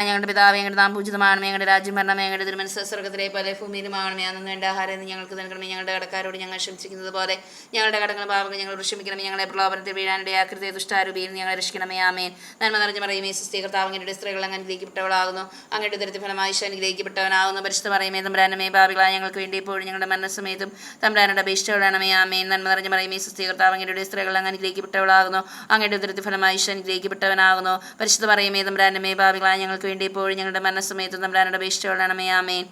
ഞങ്ങളുടെ പിതാവ് ഞങ്ങളുടെ നാം പൂജിതമാണമേ, ഞങ്ങളുടെ രാജ്യം ഭരണമേ, ഞങ്ങളുടെ തിരുമനസ്സ് സ്വർഗ്ഗത്തിലെ പോലെ ഭൂമിയിലുമാണമേ. അന്ന് വേണ്ട ആഹാരം ഞങ്ങൾക്ക് നൽകണമേ. ഞങ്ങളുടെ കടക്കാരോട് ഞങ്ങൾ ക്ഷമിച്ചിരിക്കുന്നത് പോലെ ഞങ്ങളുടെ കടങ്ങൾ പാപങ്ങൾ ഞങ്ങൾ ക്ഷമിക്കണമേ. ഞങ്ങളെ പ്രലോഭനത്തിൽ വീഴാനിടെ ആകൃതിയെ ദുഷ്ടാരൂപിയിൽ ഞങ്ങളെ രക്ഷിക്കണമേ. ആമേൻ. നന്മ നിറഞ്ഞ മറിയമേ, സുസ്ഥീ കർത്താവ് അങ്ങയുടെ സ്ത്രീകൾ അങ്ങ് അനുഗ്രഹിക്കപ്പെട്ടവളാകുന്നു. അങ്ങയുടെ ഉദരത്തിൻ ഫലമായി ഈശോ അനുഗ്രഹിക്കപ്പെട്ടവനാകുന്നു. പരിശുദ്ധ മറിയമേ തമ്പുരാനമേ, പാപികളായ ഞങ്ങൾക്ക് വേണ്ടി ഇപ്പോഴും ഞങ്ങളുടെ മരണസമയത്തും തമ്പുരാനോട് അപേക്ഷിച്ചുകൊള്ളണമേ. ആമേൻ. നന്മ നിറഞ്ഞ മറിയമേ, സുസ്ഥീ കർത്താവ് അങ്ങയുടെ സ്ത്രീകൾ അങ്ങ് അനുഗ്രഹിക്കപ്പെട്ടവളാകുന്നു. അങ്ങയുടെ ഉദരത്തിൻ ഫലമായി ഈശോ അനുഗ്രഹിക്കപ്പെട്ടവനാകുന്നു. പരിശുദ്ധ മറിയമേ തമ്പുരാനമേ, പാപികളായ ഞങ്ങൾക്ക് വേണ്ടി ഇപ്പോഴും ഞങ്ങളുടെ മരണസമയത്ത് തമ്പുരാനോട് അപേക്ഷിച്ചുകൊള്ളണമേ. ആമേൻ.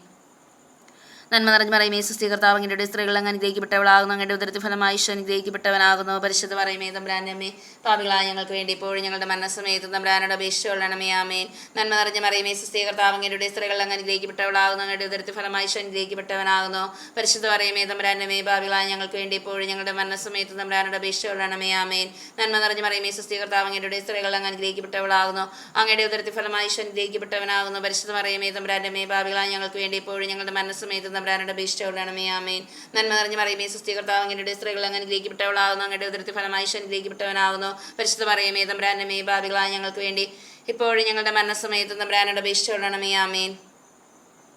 നന്മ നിറഞ്ഞ മറിയമേ, സുസ്ഥീ കർത്താവ് അങ്ങയുടെ സ്ത്രീകൾ അങ്ങ് അനുഗ്രഹിക്കപ്പെട്ടവളാകുന്നു. അങ്ങയുടെ ഉദരത്തിൻ ഫലമായി ഈശോ അനുഗ്രഹിക്കപ്പെട്ടവനാകുന്നു. പരിശുദ്ധ മറിയമേ തമ്പുരാനമേ, പാപികളായ ഞങ്ങൾക്ക് വേണ്ടി ഇപ്പോഴും ഞങ്ങളുടെ മരണസമയത്ത് തമ്പുരാനോട് അപേക്ഷിച്ചുകൊള്ളണമേ. ആമേൻ. നന്മ നിറഞ്ഞ മറിയമേ, സുസ്ഥീ കർത്താവ് അങ്ങയുടെ സ്ത്രീകൾ അങ്ങ് അനുഗ്രഹിക്കപ്പെട്ടവളാകുന്നു. അങ്ങയുടെ ഉദരത്തിൻ ഫലമായി ഈശോ അനുഗ്രഹിക്കപ്പെട്ടവനാകുന്നു. പരിശുദ്ധ മറിയമേ തമ്പുരാനമേ, പാപികളായ ഞങ്ങൾക്ക് വേണ്ടി ഇപ്പോഴും ഞങ്ങളുടെ മരണസമയത്ത് തമ്പുരാനോട് അപേക്ഷിച്ചുകൊള്ളണമേ. ആമേൻ. നന്മ നിറഞ്ഞ മറിയമേ, സുസ്ഥീ കർത്താവ് അങ്ങയുടെ സ്ത്രീകൾ അങ്ങ് അനുഗ്രഹിക്കപ്പെട്ടവളാകുന്നു. അങ്ങയുടെ ഉദരത്തിൻ ഫലമായി ഈശോ അനുഗ്രഹിക്കപ്പെട്ടവനാകുന്നു. പരിശുദ്ധ മറിയമേ തമ്പുരാനമേ, പാപികളായ ഞങ്ങൾക്ക് വേണ്ടി ഇപ്പോഴും ഞങ്ങളുടെ മരണസമയത്ത് തമ്പുരാനോട് അപേക്ഷിച്ചുകൊള്ളണമേ. ആമേൻ. നന്മ നിറഞ്ഞ മറിയമേ, സുസ്ഥീ കർത്താവ് അങ്ങയുടെ സ്ത്രീകൾ അങ്ങ് അനുഗ്രഹിക്കപ്പെട്ടവളാകുന്നു. അങ്ങയുടെ ഉദരത്തിൻ ഫലമായി ഈശോ അനുഗ്രഹിക്കപ്പെട്ടവനാകുന്നു. പരിശുദ്ധ മറിയമേ തമ്പുരാനമേ, പാപികളായ ഞങ്ങൾക്ക് വേണ്ടി ഇപ്പോഴും ഞങ്ങളുടെ മരണസമയത്ത് തമ്പുരാനോട് അപേക്ഷിച്ചുകൊള്ളണമേ. ആമേൻ.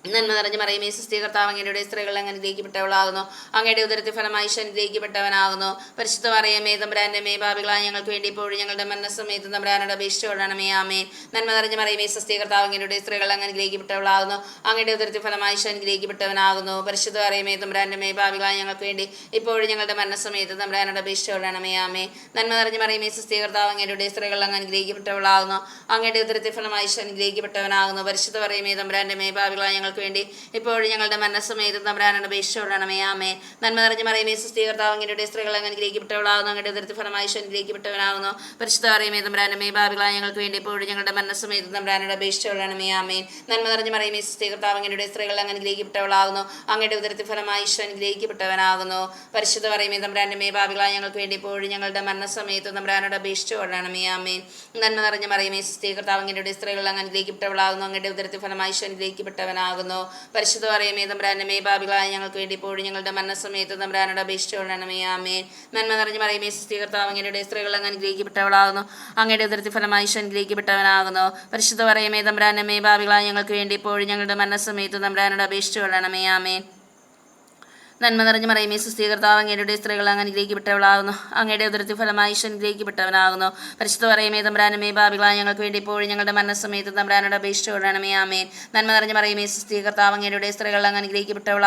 നന്മ നിറഞ്ഞ മറിയമേ, സുസ്ഥീ കർത്താവ് അങ്ങയുടെ സ്ത്രീകൾ അങ്ങ് അനുഗ്രഹിക്കപ്പെട്ടവളാകുന്നു. അങ്ങയുടെ ഉദരത്തിൻ ഫലമായി ഈശോ അനുഗ്രഹിക്കപ്പെട്ടവനാകുന്നു. പരിശുദ്ധ മറിയമേ തമ്പുരാനമേ, പാപികളായ ഞങ്ങൾക്ക് വേണ്ടി ഇപ്പോഴും ഞങ്ങളുടെ മരണസമയത്ത് തമ്പുരാനോട് അപേക്ഷിച്ചുകൊള്ളണമേ. ആമേൻ. നന്മ നിറഞ്ഞ മറിയമേ, സുസ്ഥീ കർത്താവ് അങ്ങയുടെ സ്ത്രീകൾ അങ്ങ് അനുഗ്രഹിക്കപ്പെട്ടവളാകുന്നു. അങ്ങയുടെ ഉദരത്തിൻ ഫലമായി ഈശോ അനുഗ്രഹിക്കപ്പെട്ടവനാകുന്നു. പരിശുദ്ധ മറിയമേ തമ്പുരാനമേ, പാപികളായ ഞങ്ങൾക്ക് വേണ്ടി ഇപ്പോഴും ഞങ്ങളുടെ മരണസമയത്ത് തമ്പുരാനോട് അപേക്ഷിച്ചുകൊള്ളണമേ. ആമേൻ. നന്മ നിറഞ്ഞ മറിയമേ, സുസ്ഥീ കർത്താവ് അങ്ങയുടെ സ്ത്രീകൾ അങ്ങ് അനുഗ്രഹിക്കപ്പെട്ടവളാകുന്നു. അങ്ങയുടെ ഉദരത്തിൻ ഫലമായി ഈശോ അനുഗ്രഹിക്കപ്പെട്ടവനാകുന്നു. പരിശുദ്ധ മറിയമേ തമ്പുരാനമേ, പാപികളായ ഞങ്ങൾക്ക് വേണ്ടി ഇപ്പോഴും ഞങ്ങളുടെ മരണസമയത്ത് തമ്പുരാനോട് അപേക്ഷിച്ചുകൊള്ളണമേ. ആമേൻ. നന്മ നിറഞ്ഞ മറിയമേ, സുസ്ഥീ കർത്താവ് അങ്ങയുടെ സ്ത്രീകൾ അങ്ങ് അനുഗ്രഹിക്കപ്പെട്ടവളാകുന്നു. അങ്ങയുടെ ഉദരത്തിൻ ഫലമായി ഈശോ അനുഗ്രഹിക്കപ്പെട്ടവനാകുന്നു. പരിശുദ്ധ മറിയമേ തമ്പുരാനമേ, പാപികളായ ഞങ്ങൾക്ക് വേണ്ടി ഇപ്പോഴും ഞങ്ങളുടെ മരണസമയത്ത് തമ്പുരാനോട് അപേക്ഷിച്ചുകൊള്ളണമേ. ആമേൻ. നന്മ നിറഞ്ഞ മറിയമേ, സുസ്ഥീ കർത്താവ് അങ്ങയുടെ സ്ത്രീകൾ അങ്ങ് അനുഗ്രഹിക്കപ്പെട്ടവളാകുന്നു. അങ്ങയുടെ ഉദരത്തിൻ ഫലമായി ഈശോ അനുഗ്രഹിക്കപ്പെട്ടവനാകുന്നു. പരിശുദ്ധ മറിയമേ തമ്പുരാനമേ, പാപികളായ ഞങ്ങൾക്ക് വേണ്ടി ഇപ്പോഴും ഞങ്ങളുടെ മരണസമയത്ത് തമ്പുരാനോട് അപേക്ഷിച്ചുകൊള്ളണമേ. ആമേൻ. നന്മ നിറഞ്ഞ മറിയമേ, സുസ്ഥീ കർത്താവ് അങ്ങയുടെ സ്ത്രീകൾ അങ്ങ് അനുഗ്രഹിക്കപ്പെട്ടവളാകുന്നു. അങ്ങയുടെ ഉദരത്തിൻ ഫലമായി ഈശോ അനുഗ്രഹിക്കപ്പെട്ടവനാകുന്നു. പരിശുദ്ധ മറിയമേ തമ്പുരാനമേ, പാപികളായ ഞങ്ങൾക്ക് വേണ്ടി ഇപ്പോഴും ഞങ്ങളുടെ മരണസമയത്ത് തമ്പുരാനോട് അപേക്ഷിച്ചുകൊള്ളണമേ. ആമേൻ. നന്മ നിറഞ്ഞ മറിയമേ, സുസ്ഥീ കർത്താവ് അങ്ങയുടെ സ്ത്രീകൾ അങ്ങ് അനുഗ്രഹിക്കപ്പെട്ടവളാകുന്നു. അങ്ങയുടെ ഉദരത്തിൻ ഫലമായി ഈശോ അനുഗ്രഹിക്കപ്പെട്ടവനാകുന്നു. പരിശുദ്ധ മറിയമേ തമ്പുരാനമേ, പാപികളായ ഞങ്ങൾക്ക് വേണ്ടി ഇപ്പോഴും ഞങ്ങളുടെ മരണസമയത്ത് തമ്പുരാനോട് അപേക്ഷിച്ചുകൊള്ളണമേ. ആമേൻ. നന്മ നിറഞ്ഞ മറിയമേ, സുസ്ഥീ കർത്താവ് അങ്ങയുടെ സ്ത്രീകൾ അങ്ങ് അനുഗ്രഹിക്കപ്പെട്ടവളാകുന്നു. അങ്ങയുടെ ഉദരത്തിൻ ഫലമായി ഈശോ അനുഗ്രഹിക്കപ്പെട്ടവനാകുന്നു. പരിശുദ്ധ മറിയമേ തമ്പുരാനമേ, പാപികളായ ഞങ്ങൾക്ക് വേണ്ടി ഇപ്പോഴും ഞങ്ങളുടെ മരണസമയത്ത് തമ്പുരാനോട് അപേക്ഷിച്ചുകൊള്ളണമേ. ആമേൻ. നന്മ നിറഞ്ഞ മറിയമേ, സുസ്ഥീ കർത്താവ് അങ്ങയുടെ സ്ത്രീകൾ അങ്ങ് അനുഗ്രഹിക്കപ്പെട്ടവളാകുന്നു. അങ്ങയുടെ ഉദരത്തിൻ ഫലമായി ഈശോ അനുഗ്രഹിക്കപ്പെട്ടവനാകുന്നു. പരിശുദ്ധ മറിയമേ തമ്പുരാനമേ, പാപികളായ ഞങ്ങൾക്ക് വേണ്ടി ഇപ്പോഴും ഞങ്ങളുടെ മരണസമയത്ത് തമ്പുരാനോട് അപേക്ഷിച്ചുകൊള്ളണമേ. ആമേൻ. നന്മ നിറഞ്ഞ മറിയമേ, സുസ്ഥീ കർത്താവ് അങ്ങയുടെ സ്ത്രീകൾ അങ്ങ് അനുഗ്രഹിക്കപ്പെട്ടവളാകുന്നു. അങ്ങയുടെ ഉദരത്തിൻ ഫലമായി ഈശോ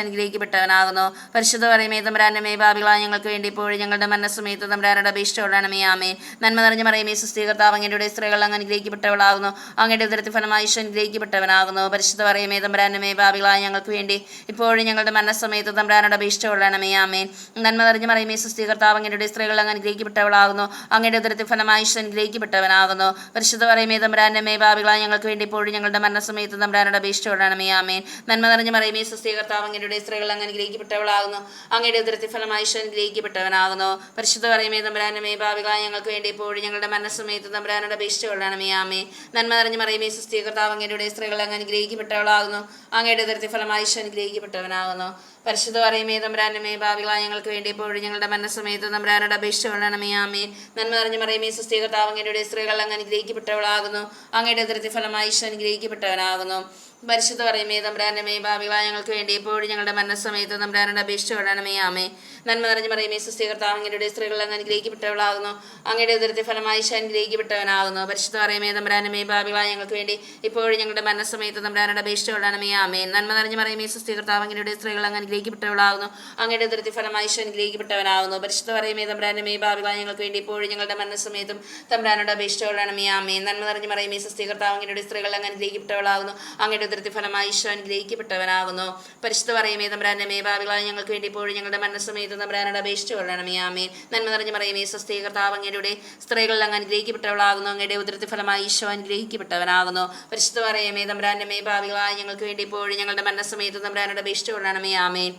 അനുഗ്രഹിക്കപ്പെട്ടവനാകുന്നു. പരിശുദ്ധ മറിയമേ തമ്പുരാനമേ, പാപികളായ ഞങ്ങൾക്ക് വേണ്ടി ഇപ്പോഴും ഞങ്ങളുടെ മരണസമയത്ത് തമ്പുരാനോട് അപേക്ഷിച്ചുകൊള്ളണമേ. ആമേൻ. നന്മ നിറഞ്ഞ മറിയമേ, സുസ്ഥീ കർത്താവ് അങ്ങയുടെ സ്ത്രീകൾ അങ്ങ് അനുഗ്രഹിക്കപ്പെട്ടവളാകുന്നു. അങ്ങയുടെ ഉദരത്തിൻ ഫലമായി ഈശോ അനുഗ്രഹിക്കപ്പെട്ടവനാകുന്നു. പരിശുദ്ധ മറിയമേ തമ്പുരാനമേ, പാപികളായ ഞങ്ങൾക്ക് വേണ്ടി ഇപ്പോഴും ഞങ്ങളുടെ മരണസമയത്ത് തമ്പുരാനോട് അപേക്ഷിച്ചുകൊള്ളണമേ. ആമേൻ. നന്മ നിറഞ്ഞ മറിയമേ, സുസ്ഥീ കർത്താവ് അങ്ങയുടെ സ്ത്രീകൾ അങ്ങ് അനുഗ്രഹിക്കപ്പെട്ടവളാകുന്നു. അങ്ങയുടെ ഉദരത്തിൻ ഫലമായി ഈശോ അനുഗ്രഹിക്കപ്പെട്ടവനാകുന്നു. പരിശുദ്ധ മറിയമേ തമ്പുരാനമേ, പാപികളായ ഞങ്ങൾക്ക് വേണ്ടി ഇപ്പോഴും ഞങ്ങളുടെ മരണസമയത്ത് തമ്പുരാനോട് അപേക്ഷിച്ചുകൊള്ളണമേ. ആമേൻ. നന്മ നിറഞ്ഞ മറിയമേ, സുസ്ഥീ കർത്താവ് അങ്ങയുടെ സ്ത്രീകൾ അങ്ങ് അനുഗ്രഹിക്കപ്പെട്ടവളാകുന്നു. അങ്ങയുടെ ഉദരത്തിൻ ഫലമായി ഈശോ അനുഗ്രഹിക്കപ്പെട്ടവനാകുന്നു. പരിശുദ്ധ മറിയമേ തമ്പുരാനമേ, പാപികളായ ഞങ്ങൾക്ക് വേണ്ടി ഇപ്പോഴും ഞങ്ങളുടെ മരണസമയത്ത് തമ്പുരാനോട് അപേക്ഷിച്ചുകൊള്ളണമേ. ആമേൻ. നന്മ നിറഞ്ഞ മറിയമേ, സുസ്ഥീ കർത്താവ് അങ്ങയുടെ സ്ത്രീകൾ അങ്ങ് അനുഗ്രഹിക്കപ്പെട്ടവളാകുന്നു. അങ്ങയുടെ ഉദരത്തിൻ ഫലമായി ഈശോ അനുഗ്രഹിക്കപ്പെട്ടവനാകുന്നു. പരിശുദ്ധ മറിയമേ തമ്പുരാനമേ, പാപികളായ ഞങ്ങൾക്ക് വേണ്ടി ഇപ്പോഴും ഞങ്ങളുടെ മരണസമയത്ത് തമ്പുരാനോട് അപേക്ഷിച്ചുകൊള്ളണമേ. ആമേൻ. നന്മ നിറഞ്ഞ മറിയമേ, സുസ്ഥീ കർത്താവ് അങ്ങയുടെ സ്ത്രീകൾ അങ്ങ് അനുഗ്രഹിക്കപ്പെട്ടവളാകുന്നു. അങ്ങയുടെ ഉദരത്തിൻ ഫലമായി ഈശോ അനുഗ്രഹിക്കപ്പെട്ടവനാകുന്നു. പരിശുദ്ധ മറിയമേ തമ്പുരാനമേ, പാപികളായ ഞങ്ങൾക്ക് വേണ്ടി ഇപ്പോഴും ഞങ്ങളുടെ മരണസമയത്ത് തമ്പുരാനോട് അപേക്ഷിച്ചുകൊള്ളണമേ. ആമേൻ. നന്മ നിറഞ്ഞ മറിയമേ, സുസ്ഥീ കർത്താവ് അങ്ങയുടെ സ്ത്രീകൾ അങ്ങ് അനുഗ്രഹിക്കപ്പെട്ടവളാകുന്നു. അങ്ങയുടെ ഉദരത്തിൻ ഫലമായി ഈശോ അനുഗ്രഹിക്കപ്പെട്ടവനാകുന്നു. പരിശുദ്ധ മറിയമേ തമ്പുരാനമേ, പാപികളായ ഞങ്ങൾക്ക് വേണ്ടി ഇപ്പോഴും ഞങ്ങളുടെ മരണസമയത്തും തമ്പുരാനോട് അപേക്ഷിച്ചുകൊള്ളണമേ. ആമേൻ. നന്മ നിറഞ്ഞ മറിയമേ, സുസ്ഥീ കർത്താവ് അങ്ങയുടെ സ്ത്രീകൾ അങ്ങ് അനുഗ്രഹിക്കപ്പെട്ടവളാകുന്നു. അങ്ങയുടെ ഉദരത്തിൻ ഫലമായി ഈശോ അനുഗ്രഹിക്കപ്പെട്ടവനാകുന്നു. പരിശുദ്ധ മറിയമേ തമ്പുരാനമേ, പാപികളായ ഞങ്ങൾക്ക് വേണ്ടി ഇപ്പോഴും ഞങ്ങളുടെ മരണസമയത്ത് തമ്പുരാനോട് അപേക്ഷിച്ചുകൊള്ളണമേ. ആമേൻ. നന്മ നിറഞ്ഞ മറിയമേ, സുസ്ഥീ കർത്താവ് അങ്ങയുടെ സ്ത്രീകൾ അങ്ങ് അനുഗ്രഹിക്കപ്പെട്ടവളാകുന്നു. അങ്ങയുടെ ഉദരത്തിൻ ഫലമായി ഈശോ അനുഗ്രഹിക്കപ്പെട്ടവനാകുന്നു. പരിശുദ്ധ മറിയമേ തമ്പുരാനമേ, പാപികളായ ഞങ്ങൾക്ക് വേണ്ടി ഇപ്പോഴും ഞങ്ങളുടെ മരണസമയത്ത് തമ്പുരാനോട് അപേക്ഷിച്ചുകൊള്ളണമേ. ആമേൻ.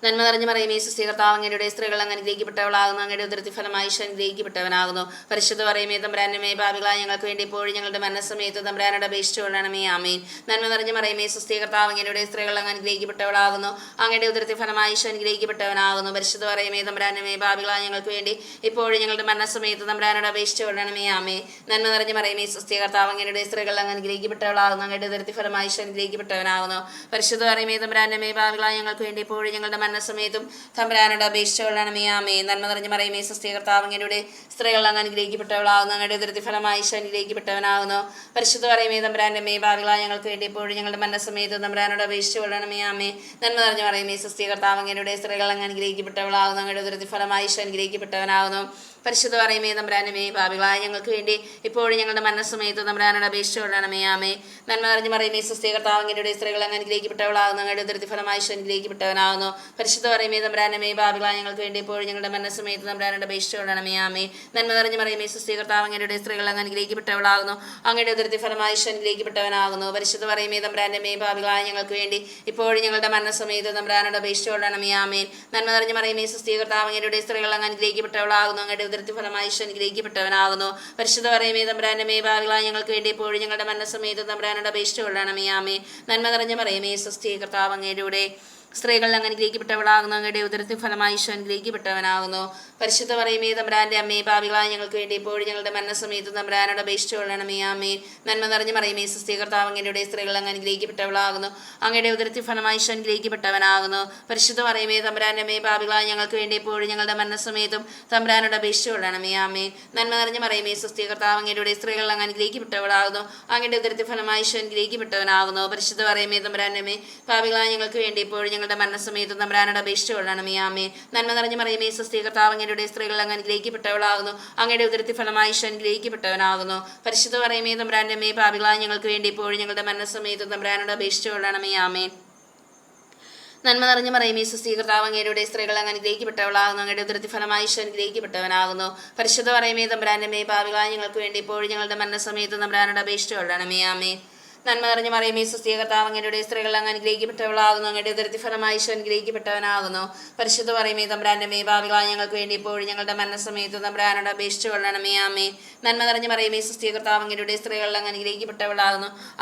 നന്മ നിറഞ്ഞ മറിയമേ സുസ്ഥി കർത്താവ് അങ്ങയുടെ സ്ത്രീകൾ അങ്ങ് അനുഗ്രഹിക്കപ്പെട്ടവളാകുന്നു. അങ്ങയുടെ ഉദരത്തിൻ ഫലമായി ഈശോ അനുഗ്രഹിക്കപ്പെട്ടവനാകുന്നു. പരിശുദ്ധ മറിയമേ തമ്പുരാന്റെ അമ്മേ, പാപികളായ ഞങ്ങൾക്ക് വേണ്ടി ഇപ്പോഴും ഞങ്ങളുടെ മരണസമയത്ത് തമ്പുരാനോട് അപേക്ഷിച്ചുകൊള്ളണമേ. ആമേൻ. നന്മ നിറഞ്ഞ മറിയമേ സുസ്ഥി കർത്താവ് അങ്ങയുടെ സ്ത്രീകൾ അങ്ങ് അനുഗ്രഹിക്കപ്പെട്ടവളാകുന്നു. അങ്ങയുടെ ഉദരത്തിൻ ഫലമായി ഈശോ അനുഗ്രഹിക്കപ്പെട്ടവനാകുന്നു. പരിശുദ്ധ മറിയമേ തമ്പുരാന്റെ അമ്മേ, പാപികളായ ഞങ്ങൾക്ക് വേണ്ടി ഇപ്പോഴും ഞങ്ങളുടെ മരണസമയത്ത് തമ്പുരാനോട് അപേക്ഷിച്ചുകൊള്ളണമേ. ആമേൻ. നന്മ നിറഞ്ഞ മറിയമേ സുസ്ഥി കർത്താവ് അങ്ങയുടെ സ്ത്രീകൾ അങ്ങ് അനുഗ്രഹിക്കപ്പെട്ടവളാകുന്നു. അങ്ങയുടെ ഉദരത്തിൻ ഫലമായി ഈശോ അനുഗ്രഹിക്കപ്പെട്ടവനാകുന്നു. പരിശുദ്ധ മറിയമേ തമ്പുരാന്റെ അമ്മേ, പാപികളായ ഞങ്ങൾക്ക് വേണ്ടി ഇപ്പോഴും ഞങ്ങളുടെ മരണസമയത്തും തമ്പുരാനോട് അപേക്ഷിച്ചുകൊള്ളണമേ. ആമേൻ. നന്മ നിറഞ്ഞ മറിയമേ സുസ്ഥി കർത്താവ് അങ്ങയുടെ സ്ത്രീകൾ അങ്ങ് അനുഗ്രഹിക്കപ്പെട്ടവളാകുന്നു. അങ്ങയുടെ ഉദരത്തിൻ ഫലമായി ഈശോ അനുഗ്രഹിക്കപ്പെട്ടവനാകുന്നു. പരിശുദ്ധ മറിയമേ തമ്പുരാന്റെ അമ്മേ, പാപികളായ ഞങ്ങൾക്ക് വേണ്ടി ഇപ്പോഴും ഞങ്ങളുടെ മരണസമയത്ത് തമ്പുരാനോട് അപേക്ഷിച്ചുകൊള്ളണമേ. ആമേൻ. നന്മ നിറഞ്ഞ മറിയമേ സുസ്ഥി കർത്താവ് അങ്ങയുടെ സ്ത്രീകൾ അങ്ങ് അനുഗ്രഹിക്കപ്പെട്ടവളാകുന്നു. അങ്ങയുടെ ഉദരത്തിൻ ഫലമായി ഈശോ അനുഗ്രഹിക്കപ്പെട്ടവനാകുന്നു. പരിശുദ്ധ മറിയമേ തമ്പുരാന്റെ അമ്മേ, പാപികളായ ഞങ്ങൾക്ക് വേണ്ടി ഇപ്പോഴും ഞങ്ങളുടെ മരണസമയത്ത് തമ്പുരാനോട് അപേക്ഷിച്ചുകൊള്ളണമേ. ആമേൻ. നന്മ നിറഞ്ഞ മറിയമേ സുസ്ഥി കർത്താവ് അങ്ങയുടെ സ്ത്രീകൾ അങ്ങ് അനുഗ്രഹിക്കപ്പെട്ടവളാകുന്നു. അങ്ങയുടെ ഉദരത്തിൻ ഫലമായി ഈശോ അനുഗ്രഹിക്കപ്പെട്ടവനാകുന്നു. പരിശുദ്ധ മറിയമേ തമ്പുരാന്റെ അമ്മേ, പാപികളായ ഞങ്ങൾക്ക് വേണ്ടി ഇപ്പോഴും ഞങ്ങളുടെ മരണസമയത്ത് തമ്പുരാനോട് അപേക്ഷിച്ചുകൊള്ളണമേ. ആമേൻ. നന്മ നിറഞ്ഞ മറിയമേ സുസ്ഥി കർത്താവ് അങ്ങയുടെ സ്ത്രീകൾ അങ്ങ് അനുഗ്രഹിക്കപ്പെട്ടവളാകുന്നു. അങ്ങയുടെ ഉദരത്തിൻ ഫലമായി ഈശോ അനുഗ്രഹിക്കപ്പെട്ടവനാകുന്നു. പരിശുദ്ധ മറിയമേ തമ്പുരാന്റെ അമ്മേ, പാപികളായ ഞങ്ങൾക്ക് വേണ്ടി ഇപ്പോഴും ഞങ്ങളുടെ മരണസമയത്ത് തമ്പുരാനോട് അപേക്ഷിച്ചുകൊള്ളണമേ. ആമേൻ. നന്മ നിറഞ്ഞ മറിയമേ സുസ്ഥി കർത്താവ് അങ്ങയുടെ സ്ത്രീകൾ അങ്ങ് അനുഗ്രഹിക്കപ്പെട്ടവളാകുന്നു. അങ്ങയുടെ ഉദരത്തിൻ ഫലമായി ഈശോ അനുഗ്രഹിക്കപ്പെട്ടവനാകുന്നു. പരിശുദ്ധ മറിയമേ തമ്പുരാന്റെ അമ്മേ, പാപികളായ ഞങ്ങൾക്ക് വേണ്ടി ഇപ്പോഴും ഞങ്ങളുടെ മരണസമയത്ത് തമ്പുരാനോട് അപേക്ഷിച്ചുകൊള്ളണമേ. ആമേൻ. നന്മ നിറഞ്ഞ മറിയമേ സുസ്ഥി കർത്താവ് അങ്ങയുടെ സ്ത്രീകൾ അങ്ങ് അനുഗ്രഹിക്കപ്പെട്ടവളാകുന്നു. അങ്ങയുടെ ഉദരത്തിൻ ഫലമായി ഈശോ അനുഗ്രഹിക്കപ്പെട്ടവനാകുന്നു. പരിശുദ്ധ മറിയമേ തമ്പുരാന്റെ അമ്മേ, പാപികളായ ഞങ്ങൾക്ക് വേണ്ടി ഇപ്പോഴും ഞങ്ങളുടെ മരണസമയത്ത് തമ്പുരാനോട് അപേക്ഷിച്ചുകൊള്ളണമേ. ആമേൻ. നന്മ നിറഞ്ഞ മറിയമേ സുസ്ഥി കർത്താവ് അങ്ങയുടെ സ്ത്രീകൾ അങ്ങ് അനുഗ്രഹിക്കപ്പെട്ടവളാകുന്നു. അങ്ങയുടെ ഉദരത്തിൻ ഫലമായി ഈശോ അനുഗ്രഹിക്കപ്പെട്ടവനാകുന്നു. പരിശുദ്ധ മറിയമേ തമ്പുരാന്റെ അമ്മേ, പാപികളായ ഞങ്ങൾക്ക് വേണ്ടി ഇപ്പോഴും ഞങ്ങളുടെ മരണസമയത്തും തമ്പുരാനോട് അപേക്ഷിച്ചുകൊള്ളണമേ. ആമേൻ. നന്മ നിറഞ്ഞ മറിയമേ സുസ്ഥി കർത്താവ് അങ്ങയുടെ സ്ത്രീകൾ അങ്ങ് അനുഗ്രഹിക്കപ്പെട്ടവളാകുന്നു. അങ്ങയുടെ ഉദരത്തിൻ ഫലമായി ഈശോ അനുഗ്രഹിക്കപ്പെട്ടവനാകുന്നു. പരിശുദ്ധ മറിയമേ തമ്പുരാന്റെ അമ്മേ, പാപികളായ ഞങ്ങൾക്ക് വേണ്ടി ഇപ്പോഴും ഞങ്ങളുടെ മരണസമയത്തും തമ്പുരാനോട് അപേക്ഷിച്ചുകൊള്ളണമേ. ആമേൻ. നന്മ നിറഞ്ഞ മറിയമേ സുസ്ഥി കർത്താവ് അങ്ങയുടെ സ്ത്രീകൾ അങ്ങ് അനുഗ്രഹിക്കപ്പെട്ടവളാകുന്നു. അങ്ങയുടെ ഉദരത്തിൻ ഫലമായി ഈശോ അനുഗ്രഹിക്കപ്പെട്ടവനാകുന്നു. പരിശുദ്ധ മറിയമേ തമ്പുരാന്റെ അമ്മേ, പാപികളായ ഞങ്ങൾക്ക് വേണ്ടി ഇപ്പോഴും ഞങ്ങളുടെ മരണസമയത്തും തമ്പുരാനോട് അപേക്ഷിച്ചുകൊള്ളണമേ. ആമേൻ. നന്മ നിറഞ്ഞ മറിയമേ സുസ്ഥി കർത്താവ് അങ്ങയുടെ സ്ത്രീകൾ അങ്ങ് അനുഗ്രഹിക്കപ്പെട്ടവളാകുന്നു. അങ്ങയുടെ ഉദരത്തിൻ ഫലമായി ഈശോ അനുഗ്രഹിക്കപ്പെട്ടവനാകുന്നു. പരിശുദ്ധ മറിയമേ തമ്പുരാന്റെ അമ്മേ, പാപികളായ ഞങ്ങൾക്ക് വേണ്ടി ഇപ്പോഴും ഞങ്ങളുടെ മരണസമയത്തും തമ്പുരാനോട് അപേക്ഷിച്ചുകൊള്ളണമേ. ആമേൻ. നന്മ നിറഞ്ഞ മറിയമേ സുസ്ഥി കർത്താവ് അങ്ങയുടെ സ്ത്രീകൾ അങ്ങ് അനുഗ്രഹിക്കപ്പെട്ടവളാകുന്നു. അങ്ങയുടെ ഉദരത്തിൻ ഫലമായി ഈശോ അനുഗ്രഹിക്കപ്പെട്ടവനാകുന്നു. പരിശുദ്ധ മറിയമേ തമ്പുരാന്റെ അമ്മേ, പാപികളായ ഞങ്ങൾക്ക് വേണ്ടി ഇപ്പോഴും ഞങ്ങളുടെ മരണസമയത്ത് തമ്പുരാനോട് അപേക്ഷിച്ചുകൊള്ളണമേ. ആമേൻ. നന്മ നിറഞ്ഞ മറിയമേ സുസ്ഥി കർത്താവ് അങ്ങയുടെ സ്ത്രീകൾ അങ്ങ് അനുഗ്രഹിക്കപ്പെട്ടവളാകുന്നു. അങ്ങയുടെ ഉദരത്തിൻ ഫലമായി ഈശോ അനുഗ്രഹിക്കപ്പെട്ടവനാകുന്നു. പരിശുദ്ധ മറിയമേ തമ്പുരാന്റെ അമ്മേ, പാപികളായ ഞങ്ങൾക്ക് വേണ്ടി ഇപ്പോഴും ഞങ്ങളുടെ മരണസമയത്തും തമ്പുരാനോട് അപേക്ഷിച്ചുകൊള്ളണമേ. ആമേൻ. നന്മ നിറഞ്ഞ മറിയമേ സുസ്ഥി കർത്താവ് അങ്ങയുടെ സ്ത്രീകൾ അങ്ങ് അനുഗ്രഹിക്കപ്പെട്ടവളാകുന്നു.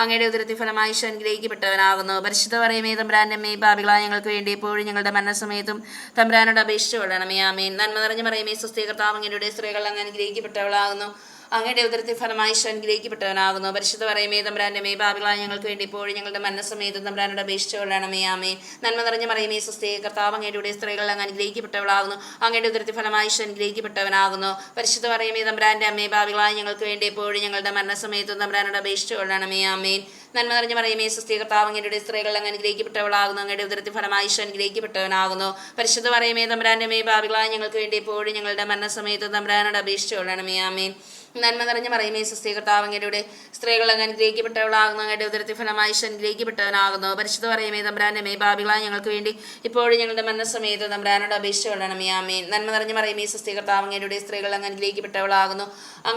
അങ്ങയുടെ ഉദരത്തിൻ ഫലമായി ഈശോ അനുഗ്രഹിക്കപ്പെട്ടവനാകുന്നു. പരിശുദ്ധ മറിയമേ തമ്പുരാന്റെ അമ്മേ, പാപികളായ ഞങ്ങൾക്ക് വേണ്ടി ഇപ്പോഴും ഞങ്ങളുടെ മരണസമയത്തും തമ്പുരാനോട് അപേക്ഷിച്ചുകൊള്ളണമേ. ആമേൻ. നന്മ നിറഞ്ഞ മറിയമേ സുസ്ഥി കർത്താവ് അങ്ങയുടെ സ്ത്രീകൾ അങ്ങ് അനുഗ്രഹിക്കപ്പെട്ടവളാകുന്നു. അങ്ങയുടെ ഉദരത്തിൻ ഫലമായി ഈശോ അനുഗ്രഹിക്കപ്പെട്ടവനാകുന്നു. പരിശുദ്ധ മറിയമേ തമ്പുരാന്റെ അമ്മേ, പാപികളായ ഞങ്ങൾക്ക് വേണ്ടി ഇപ്പോഴും ഞങ്ങളുടെ മരണസമയത്തും തമ്പുരാനോട് അപേക്ഷിച്ചുകൊള്ളണമേ. ആമേൻ. നന്മ നിറഞ്ഞ മറിയമേ സുസ്ഥി കർത്താവ് അങ്ങയുടെ സ്ത്രീകൾ അങ്ങ് അനുഗ്രഹിക്കപ്പെട്ടവളാകുന്നു. അങ്ങയുടെ ഉദരത്തിൻ ഫലമായി ഈശോ അനുഗ്രഹിക്കപ്പെട്ടവനാകുന്നു. പരിശുദ്ധ മറിയമേ തമ്പുരാന്റെ അമ്മേ, പാപികളായ ഞങ്ങൾക്ക് വേണ്ടി ഇപ്പോഴും ഞങ്ങളുടെ മരണസമയത്തും തമ്പുരാനോട് അപേക്ഷിച്ചുകൊള്ളണമേ. ആമേൻ. നന്മ നിറഞ്ഞ മറിയമേ സുസ്ഥി കർത്താവ് അങ്ങയുടെ സ്ത്രീകൾ അങ്ങ് അനുഗ്രഹിക്കപ്പെട്ടവളാകുന്നു. അങ്ങയുടെ ഉദരത്തിൻ ഫലമായി ഈശോ അനുഗ്രഹിക്കപ്പെട്ടവനാകുന്നു. പരിശുദ്ധ മറിയമേ തമ്പുരാന്റെ അമ്മേ, പാപികളായ ഞങ്ങൾക്ക് വേണ്ടി ഇപ്പോഴും ഞങ്ങളുടെ മരണസമയത്ത് തമ്പുരാനോട് അപേക്ഷിച്ചുകൊള്ളണമേ. ആമേൻ. നന്മ നിറഞ്ഞ മറിയമേ സുസ്ഥി കർത്താവ് അങ്ങയുടെ സ്ത്രീകൾ അങ്ങ് അനുഗ്രഹിക്കപ്പെട്ടവളാകുന്നു. അങ്ങയുടെ ഉദരത്തിൻ ഫലമായ ഈശോ അനുഗ്രഹിക്കപ്പെട്ടവനാകുന്നു. പരിശുദ്ധ മറിയമേ തമ്പുരാന്റെ അമ്മേ, പാപികളായ ഞങ്ങൾക്ക് വേണ്ടി ഇപ്പോഴും ഞങ്ങളുടെ മരണസമയത്ത് തമ്പുരാനോട് അപേക്ഷിച്ചുകൊള്ളണമേ. ആമേൻ. നന്മ നിറഞ്ഞ മറിയമേ സുസ്ഥി കർത്താവ് അങ്ങയുടെ സ്ത്രീകൾ അങ്ങ് അനുഗ്രഹിക്കപ്പെട്ടവളാകുന്നു.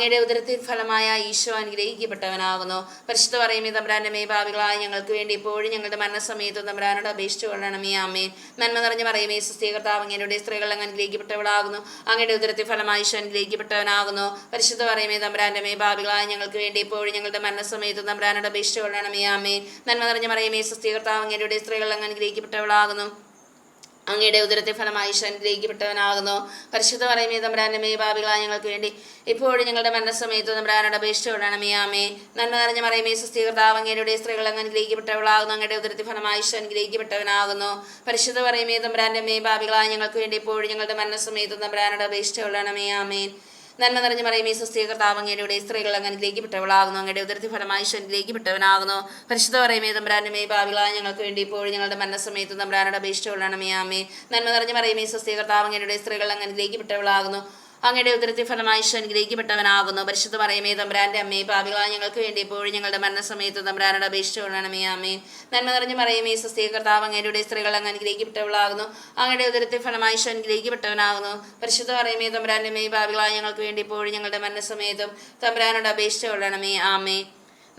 അങ്ങയുടെ ഉദരത്തിൻ ഫലമായി ഈശോ അനുഗ്രഹിക്കപ്പെട്ടവനാകുന്നു. പരിശുദ്ധ മറിയമേ തമ്പുരാന്റെ അമ്മേ, പാപികളായ ഞങ്ങൾക്ക് വേണ്ടി ഇപ്പോഴും ഞങ്ങളുടെ മരണസമയത്ത് തമ്പുരാനോട് അപേക്ഷിച്ചുകൊള്ളണമേ. ആമേൻ. നന്മ നിറഞ്ഞ മറിയമേ സുസ്ഥി കർത്താവ് അങ്ങയുടെ സ്ത്രീകൾ അങ്ങ് അനുഗ്രഹിക്കപ്പെട്ടവളാകുന്നു. അങ്ങയുടെ ഉദരത്തിൻ ഫലമായി ഈശോ അനുഗ്രഹിക്കപ്പെട്ടവനാകുന്നു. പരിശുദ്ധ മറിയമേ തമ്പുരാന്റെ അമ്മേ, പാപികളായ ഞങ്ങൾക്ക് വേണ്ടി ഇപ്പോഴും ഞങ്ങളുടെ മരണസമയത്ത് തമ്പുരാനോട് അപേക്ഷിച്ചുകൊള്ളണമേ. ആമേൻ. നന്മ നിറഞ്ഞ മറിയമേ സുസ്ഥി കർത്താവ് അങ്ങയുടെ സ്ത്രീകൾ അങ്ങ് അനുഗ്രഹിക്കപ്പെട്ടവളാകുന്നു. അങ്ങയുടെ ഉദരത്തിൻ ഫലമായി ഈശോ അനുഗ്രഹിക്കപ്പെട്ടവനാകുന്നു. പരിശുദ്ധ മറിയമേ തമ്പുരാന്റെ അമ്മേ, പാപികളായ ഞങ്ങൾക്ക് വേണ്ടി ഇപ്പോഴും ഞങ്ങളുടെ മരണസമയത്ത് തമ്പുരാനോട് അപേക്ഷിച്ചുകൊള്ളണമേ. ആമേൻ. നന്മ നിറഞ്ഞ മറിയമേ സുസ്ഥി കർത്താവ് അങ്ങയുടെ സ്ത്രീകൾ അങ്ങ് അനുഗ്രഹിക്കപ്പെട്ടവളാകുന്നു. അങ്ങയുടെ ഉദരത്തിൻ ഫലമായി ഈശോ അനുഗ്രഹിക്കപ്പെട്ടവനാകുന്നു. പരിശുദ്ധ മറിയമേ തമ്പുരാന്റെ അമ്മേ, പാപികളായ ഞങ്ങൾക്ക് വേണ്ടി ഇപ്പോഴും ഞങ്ങളുടെ മരണസമയത്ത് തമ്പുരാനോട് അപേക്ഷിച്ചുകൊള്ളണമേ. ആമേൻ. നന്മ നിറഞ്ഞ മറിയമേ സുസ്ഥി കർത്താവ് അങ്ങയുടെ സ്ത്രീകൾ അങ്ങ് അനുഗ്രഹിക്കപ്പെട്ടവളാകുന്നു. അങ്ങയുടെ ഉദരത്തിൻ ഫലമായി ഈശോ അനുഗ്രഹിക്കപ്പെട്ടവനാകുന്നു. പരിശുദ്ധ മറിയമേ തമ്പുരാന്റെ അമ്മേ, പാപികളായ ഞങ്ങൾക്ക് വേണ്ടി ഇപ്പോഴും ഞങ്ങളുടെ മരണസമയത്ത് തമ്പുരാനോട് അപേക്ഷിച്ചുകൊള്ളണമേ. ആമേൻ. നന്മ നിറഞ്ഞ മറിയമേ സുസ്ഥി കർത്താവ് അങ്ങയുടെ സ്ത്രീകൾ അങ്ങ് അനുഗ്രഹിക്കപ്പെട്ടവളാകുന്നു. അങ്ങയുടെ ഉദരത്തിൻ ഫലമായി ഈശോ അനുഗ്രഹിക്കപ്പെട്ടവനാകുന്നു. പരിശുദ്ധ മറിയമേ തമ്പുരാന്റെ അമ്മേ, പാപികളായ ഞങ്ങൾക്ക് വേണ്ടി ഇപ്പോഴും ഞങ്ങളുടെ മരണസമയത്തും തമ്പുരാനോട് അപേക്ഷിച്ചുകൊള്ളണമേ. ആമേൻ.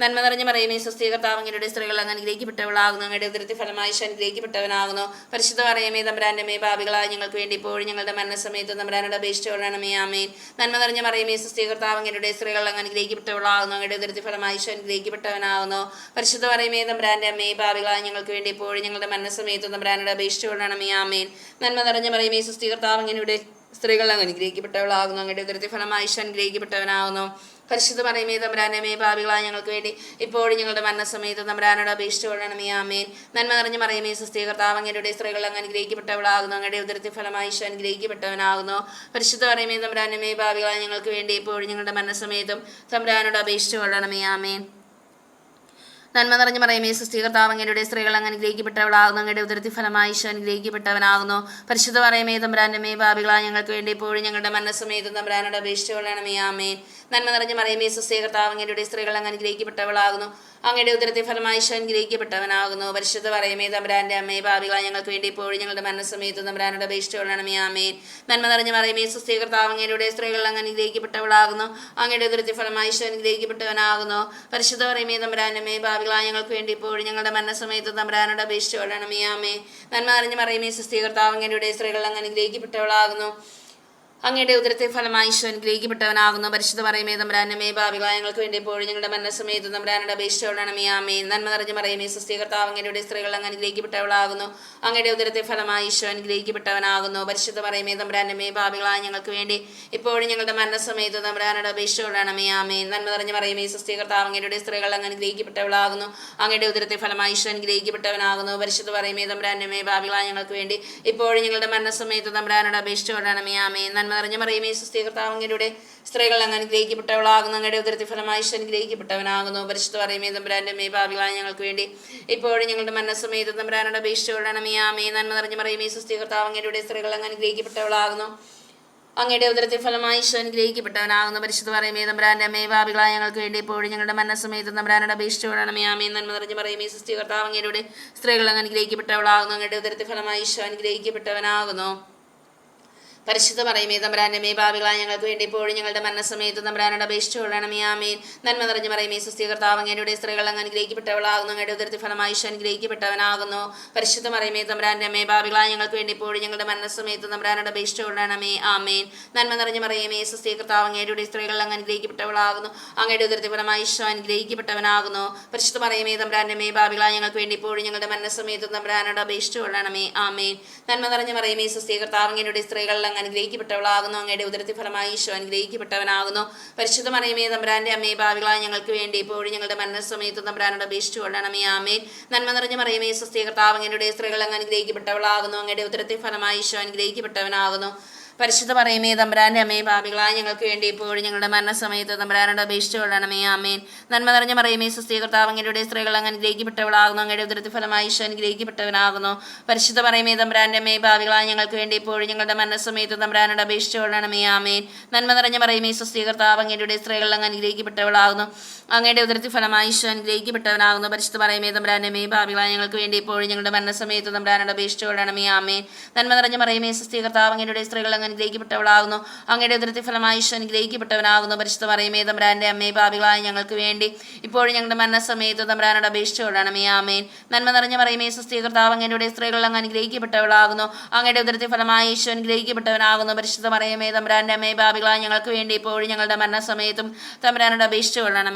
നന്മ നിറഞ്ഞ മറിയമേ സ്വസ്തി കർത്താവ് അങ്ങയുടെ സ്ത്രീകൾ അങ്ങ് അനുഗ്രഹിക്കപ്പെട്ടവളാകുന്നു. അങ്ങയുടെ ഉദരത്തിൻ ഫലമായി ഈശോ അനുഗ്രഹിക്കപ്പെട്ടവനാകുന്നു. പരിശുദ്ധ മറിയമേ തമ്പുരാന്റെ അമ്മേ, പാപികളായ ഞങ്ങൾക്ക് വേണ്ടി ഇപ്പോഴും ഞങ്ങളുടെ മരണസമയത്ത് തമ്പുരാനോട് അപേക്ഷിച്ചുകൊള്ളണമേ. ആമേൻ. നന്മ നിറഞ്ഞ മറിയമേ സ്വസ്തി കർത്താവ് അങ്ങയുടെ സ്ത്രീകൾ അങ്ങ് അനുഗ്രഹിക്കപ്പെട്ടവളാകുന്നു. അങ്ങയുടെ ഉദരത്തിൻ ഫലമായി ഈശോ അനുഗ്രഹിക്കപ്പെട്ടവനാകുന്നു. പരിശുദ്ധ മറിയമേ തമ്പുരാന്റെ അമ്മേ, പാപികളായ ഞങ്ങൾക്ക് വേണ്ടി ഇപ്പോഴും ഞങ്ങളുടെ മരണസമയത്ത് തമ്പുരാനോട് അപേക്ഷിച്ചുകൊള്ളണമേ. ആമേൻ. നന്മ നിറഞ്ഞ മറിയമേ സ്വസ്തി കർത്താവ് അങ്ങയുടെ സ്ത്രീകൾ അങ്ങ് അനുഗ്രഹിക്കപ്പെട്ടവളാകുന്നു. അങ്ങയുടെ ഉദരത്തിൻ ഫലമായി ഈശോ അനുഗ്രഹിക്കപ്പെട്ടവനാകുന്നു. പരിശുദ്ധ മറിയമേ തമ്പുരാന്റെ അമ്മേ, പാപികളായ ഞങ്ങൾക്ക് വേണ്ടി ഇപ്പോഴും ഞങ്ങളുടെ മരണസമയത്ത് തമ്പുരാനോട് അപേക്ഷിച്ചുകൊള്ളണമേ. ആമേൻ. നന്മ നിറഞ്ഞ മറിയമേ സ്വസ്തി കർത്താവ് അങ്ങയുടെ സ്ത്രീകൾ അങ്ങ് അനുഗ്രഹിക്കപ്പെട്ടവളാകുന്നു. അങ്ങയുടെ ഉദരത്തിൻ ഫലമായി ഈശോ അനുഗ്രഹിക്കപ്പെട്ടവനാകുന്നു. പരിശുദ്ധ മറിയമേ തമ്പുരാന്റെ അമ്മേ, പാപികളായ ഞങ്ങൾക്ക് വേണ്ടി ഇപ്പോഴും ഞങ്ങളുടെ മരണസമയത്തും തമ്പുരാനോട് അപേക്ഷിച്ചുകൊള്ളണമേ. ആമേൻ. നന്മ നിറഞ്ഞ മറിയമേ സ്വസ്തി കർത്താവ് അങ്ങയുടെ സ്ത്രീകൾ അങ്ങ് അനുഗ്രഹിക്കപ്പെട്ടവളാകുന്നു. അങ്ങയുടെ ഉദരത്തിൻ ഫലമായി ഈശോ അനുഗ്രഹിക്കപ്പെട്ടവനാകുന്നു. പരിശുദ്ധ മറിയമേ തമ്പുരാന്റെ അമ്മേ, പാപികളായ ഞങ്ങൾക്ക് വേണ്ടി ഇപ്പോഴും ഞങ്ങളുടെ മരണസമയത്തും തമ്പുരാനോട് അപേക്ഷിച്ചുകൊള്ളണമേ. ആമേൻ. നന്മ നിറഞ്ഞ മറിയമേ സ്വസ്തി കർത്താവ് അങ്ങയുടെ സ്ത്രീകൾ അങ്ങ് അനുഗ്രഹിക്കപ്പെട്ടവളാകുന്നു. അങ്ങയുടെ ഉദരത്തിൻ ഫലമായി ഈശോ അനുഗ്രഹിക്കപ്പെട്ടവനാകുന്നു. പരിശുദ്ധ മറിയമേ തമ്പുരാന്റെ അമ്മേ, പാപികളായ ഞങ്ങൾക്ക് വേണ്ടി ഇപ്പോഴും ഞങ്ങളുടെ മരണസമയത്തും തമ്പുരാനോട് അപേക്ഷിച്ചുകൊള്ളണമേ. ആമേൻ. നന്മ നിറഞ്ഞ മറിയമേ സ്വസ്തി കർത്താവ് അങ്ങയുടെ സ്ത്രീകൾ അങ്ങ് അനുഗ്രഹിക്കപ്പെട്ടവളാകുന്നു. അങ്ങയുടെ ഉദരത്തിൻ ഫലമായി ഈശോ അനുഗ്രഹിക്കപ്പെട്ടവനാകുന്നു. പരിശുദ്ധ മറിയമേ തമ്പുരാന്റെ അമ്മേ, പാപികളായ ഞങ്ങൾക്ക് വേണ്ടി ഇപ്പോഴും ഞങ്ങളുടെ മരണസമയത്തും തമ്പുരാനോട് അപേക്ഷിച്ചുകൊള്ളണമേ. ആമേൻ. നന്മ നിറഞ്ഞ മറിയമേ സ്വസ്തി കർത്താവ് അങ്ങയുടെ സ്ത്രീകൾ അങ്ങ് അനുഗ്രഹിക്കപ്പെട്ടവളാകുന്നു. അങ്ങയുടെ ഉദരത്തിൻ ഫലമായി ഈശോ അനുഗ്രഹിക്കപ്പെട്ടവനാകുന്നു. പരിശുദ്ധ മറിയമേ തമ്പുരാന്റെ അമ്മേ, പാപികളായ ഞങ്ങൾക്ക് വേണ്ടി ഇപ്പോഴും ഞങ്ങളുടെ മരണസമയത്തും തമ്പുരാനോട് അപേക്ഷിച്ചുകൊള്ളണമേ. ആമേൻ. നന്മ നിറഞ്ഞ മറിയമേ സ്വസ്തി കർത്താവ് അങ്ങയുടെ സ്ത്രീകൾ അങ്ങ് അനുഗ്രഹിക്കപ്പെട്ടവളാകുന്നു. അങ്ങയുടെ ഉദരത്തിൻ ഫലമായി ഈശോ അനുഗ്രഹിക്കപ്പെട്ടവനാകുന്നു. പരിശുദ്ധ മറിയമേ തമ്പുരാന്റെ അമ്മേ, പാപികളായ ഞങ്ങൾക്ക് വേണ്ടി ഇപ്പോഴും ഞങ്ങളുടെ മരണസമയത്തും തമ്പുരാനോട് അപേക്ഷിച്ചുകൊള്ളണമേ. ആമേൻ. നന്മ നിറഞ്ഞ മറിയമേ സ്വസ്തി കർത്താവ് അങ്ങയുടെ സ്ത്രീകൾ അങ്ങ് അനുഗ്രഹിക്കപ്പെട്ടവളാകുന്നു. അങ്ങയുടെ ഉദരത്തിൻ ഫലമായി ഈശോ അനുഗ്രഹിക്കപ്പെട്ടവനാകുന്നു. പരിശുദ്ധ മറിയമേ തമ്പുരാന്റെ അമ്മേ, പാപികളായ ഞങ്ങൾക്ക് വേണ്ടി ഇപ്പോഴും ഞങ്ങളുടെ മരണസമയത്തും തമ്പുരാനോട് അപേക്ഷിച്ചുകൊള്ളണമേ. ആമേൻ. നന്മ നിറഞ്ഞ മറിയമേ സ്വസ്തി കർത്താവ് അങ്ങയുടെ സ്ത്രീകൾ അങ്ങ് അനുഗ്രഹിക്കപ്പെട്ടവളാകുന്നു. അങ്ങയുടെ ഉദരത്തിൻ ഫലമായി ഈശോ അനുഗ്രഹിക്കപ്പെട്ടവനാകുന്നു. പരിശുദ്ധ മറിയമേ തമ്പുരാന്റെ അമ്മേ, പാപികളായ ഞങ്ങൾക്ക് വേണ്ടി ഇപ്പോഴും ഞങ്ങളുടെ മരണസമയത്തും തമ്പുരാനോട് അപേക്ഷിച്ചുകൊള്ളണമേ. ആമേൻ. നന്മ നിറഞ്ഞ മറിയമേ സ്വസ്തി കർത്താവ് അങ്ങയുടെ സ്ത്രീകൾ അങ്ങ് അനുഗ്രഹിക്കപ്പെട്ടവളാകുന്നു. അങ്ങയുടെ ഉദരത്തിൻ ഫലമായി ഈശോ അനുഗ്രഹിക്കപ്പെട്ടവനാകുന്നു. പരിശുദ്ധ മറിയമേ തമ്പുരാന്റെ അമ്മേ, പാപികളായ ഞങ്ങൾക്ക് വേണ്ടി ഇപ്പോഴും ഞങ്ങളുടെ മരണസമയത്തും തമ്പുരാനോട് അപേക്ഷിച്ചുകൊള്ളണമേ. ആമേൻ. നന്മ നിറഞ്ഞ മറിയമേ സ്വസ്തി കർത്താവ് അങ്ങയുടെ സ്ത്രീകൾ അങ്ങ് അനുഗ്രഹിക്കപ്പെട്ടവളാകുന്നു. അങ്ങയുടെ ഉദരത്തിൻ ഫലമായി ഈശോ അനുഗ്രഹിക്കപ്പെട്ടവനാകുന്നു. പരിശുദ്ധ മറിയമേ തമ്പുരാന്റെ അമ്മേ, പാപികളായ ഞങ്ങൾക്ക് വേണ്ടി ഇപ്പോഴും ഞങ്ങളുടെ മരണസമയത്തും തമ്പുരാനോട് അപേക്ഷിച്ചുകൊള്ളണമേ. ആമേൻ. നന്മ നിറഞ്ഞ മറിയമേ സ്വസ്തി കർത്താവ് അങ്ങയുടെ സ്ത്രീകൾ അങ്ങ് അനുഗ്രഹിക്കപ്പെട്ടവളാകുന്നു. അങ്ങയുടെ ഉദരത്തിൻ ഫലമായി ഈശോ അനുഗ്രഹിക്കപ്പെട്ടവനാകുന്നു. പരിശുദ്ധ മറിയമേ തമ്പുരാന്റെ അമ്മേ, പാപികളായ ഞങ്ങൾക്ക് വേണ്ടി ഇപ്പോഴും ഞങ്ങളുടെ മരണസമയത്തും തമ്പുരാനോട് അപേക്ഷിച്ചുകൊള്ളണമേ. ആമേൻ. നന്മ നിറഞ്ഞ മറിയമേ സ്വസ്തി കർത്താവ് അങ്ങയുടെ സ്ത്രീകൾ അങ്ങ് അനുഗ്രഹിക്കപ്പെട്ടവളാകുന്നു. അങ്ങയുടെ ഉദരത്തിൻ ഫലമായി ഈശോ അനുഗ്രഹിക്കപ്പെട്ടവനാകുന്നു. പരിശുദ്ധ മറിയമേ തമ്പുരാന്റെ അമ്മേ, പാപികളായ ഞങ്ങൾക്ക് വേണ്ടി ഇപ്പോഴും ഞങ്ങളുടെ മരണസമയത്തും തമ്പുരാനോട് അപേക്ഷിച്ചുകൊള്ളണമേ. ആമേൻ. നന്മ നിറഞ്ഞ മറിയമേ സ്വസ്തി കർത്താവ് അങ്ങയുടെ സ്ത്രീകൾ അനുഗ്രഹിക്കപ്പെട്ടവളാകുന്നു. അങ്ങയുടെ ഉദരത്തിൻ ഫലമായി ഈശോ അനുഗ്രഹിക്കപ്പെട്ടവനാകുന്നു. പരിശുദ്ധ മറിയമേ തമ്പുരാന്റെ അമ്മേ, പാപികളായ ഞങ്ങൾക്ക് വേണ്ടി ഇപ്പോഴും ഞങ്ങളുടെ മരണസമയത്തും തമ്പുരാനോട് അപേക്ഷിച്ചുകൊള്ളണമേ. ആമേൻ. നന്മ നിറഞ്ഞ മറിയമേ സ്വസ്തി കർത്താവ് അങ്ങയുടെ സ്ത്രീകൾ അങ്ങ് അനുഗ്രഹിക്കപ്പെട്ടവളാകുന്നു. അങ്ങയുടെ ഉദരത്തിൻ ഫലമായി ഈശോ അനുഗ്രഹിക്കപ്പെട്ടവനാകുന്നു. പരിശുദ്ധ മറിയമേ തമ്പുരാന്റെ അമ്മേ, പാപികളായ ഞങ്ങൾക്ക് വേണ്ടി ഇപ്പോഴും ഞങ്ങളുടെ മരണസമയത്ത് തമ്പുരാനോട് അപേക്ഷിച്ചുകൊള്ളണമേ. ആമേൻ. നന്മ നിറഞ്ഞ മറിയമേ സ്വസ്തി കർത്താവ് അങ്ങയുടെ സ്ത്രീകൾ അങ്ങ് അനുഗ്രഹിക്കപ്പെട്ടവളാകുന്നു. അങ്ങയുടെ ഉദരത്തിൻ ഫലമായി ഈശോ അനുഗ്രഹിക്കപ്പെട്ടവനാകുന്നു. പരിശുദ്ധ മറിയമേ തമ്പുരാന്റെ അമ്മേ, പാപികളായ ഞങ്ങൾക്ക് വേണ്ടി ഇപ്പോഴും ഞങ്ങളുടെ മരണസമയത്ത് തമ്പുരാനോട് അപേക്ഷിച്ചുകൊള്ളണമേ. ആമേൻ. നന്മ നിറഞ്ഞ മറിയമേ സ്വസ്തി കർത്താവ് അങ്ങയുടെ സ്ത്രീകൾ അങ്ങ് അനുഗ്രഹിക്കപ്പെട്ടവളാകുന്നു. അങ്ങയുടെ ഉദരത്തിൻ ഫലമായി ഈശോ അനുഗ്രഹിക്കപ്പെട്ടവനാകുന്നു. പരിശുദ്ധ മറിയമേ തമ്പുരാന്റെ അമ്മേ, പാപികളായ ഞങ്ങൾക്ക് വേണ്ടി ഇപ്പോഴും ഞങ്ങളുടെ മരണസമയത്ത് തമ്പുരാനോട് അപേക്ഷിച്ചുകൊള്ളണമേ. ആമേൻ. നന്മ നിറഞ്ഞ മറിയമേ സ്വസ്തി കർത്താവ് അങ്ങയുടെ സ്ത്രീകൾ അനുഗ്രഹിക്കപ്പെട്ടവളാകുന്നു. അങ്ങയുടെ ഉദരത്തിൻ ഫലമായി ഈശോ അനുഗ്രഹിക്കപ്പെട്ടവനാകുന്നു. പരിശുദ്ധ മറിയമേ തമ്പുരാന്റെ അമ്മേ, പാപികളായ ഞങ്ങൾക്ക് വേണ്ടി ഇപ്പോഴും ഞങ്ങളുടെ മരണസമയത്ത് തമ്പുരാനോട് അപേക്ഷിച്ചുകൊള്ളണമേ. ആമേൻ. നന്മ നിറഞ്ഞ മറിയമേ സ്വസ്തി കർത്താവ് അങ്ങയുടെ സ്ത്രീകൾ അങ്ങ് അനുഗ്രഹിക്കപ്പെട്ടവളാകുന്നു. അങ്ങയുടെ ഉദരത്തിൻ ഫലമായി ഈശോ അനുഗ്രഹിക്കപ്പെട്ടവനാകുന്നു. പരിശുദ്ധ മറിയമേ തമ്പുരാന്റെ അമ്മേ, പാപികളായ ഞങ്ങൾക്ക് വേണ്ടി ഇപ്പോഴും ഞങ്ങളുടെ മരണസമയത്തും തമ്പുരാനോട് അപേക്ഷിച്ചുകൊള്ളണമേ. ആമേൻ. നന്മ നിറഞ്ഞ മറിയമേ സ്വസ്തി കർത്താവ് അങ്ങയുടെ സ്ത്രീകൾ അങ്ങ് അനുഗ്രഹിക്കപ്പെട്ടവളാകുന്നു. അങ്ങയുടെ ഉദരത്തിൻ ഫലമായി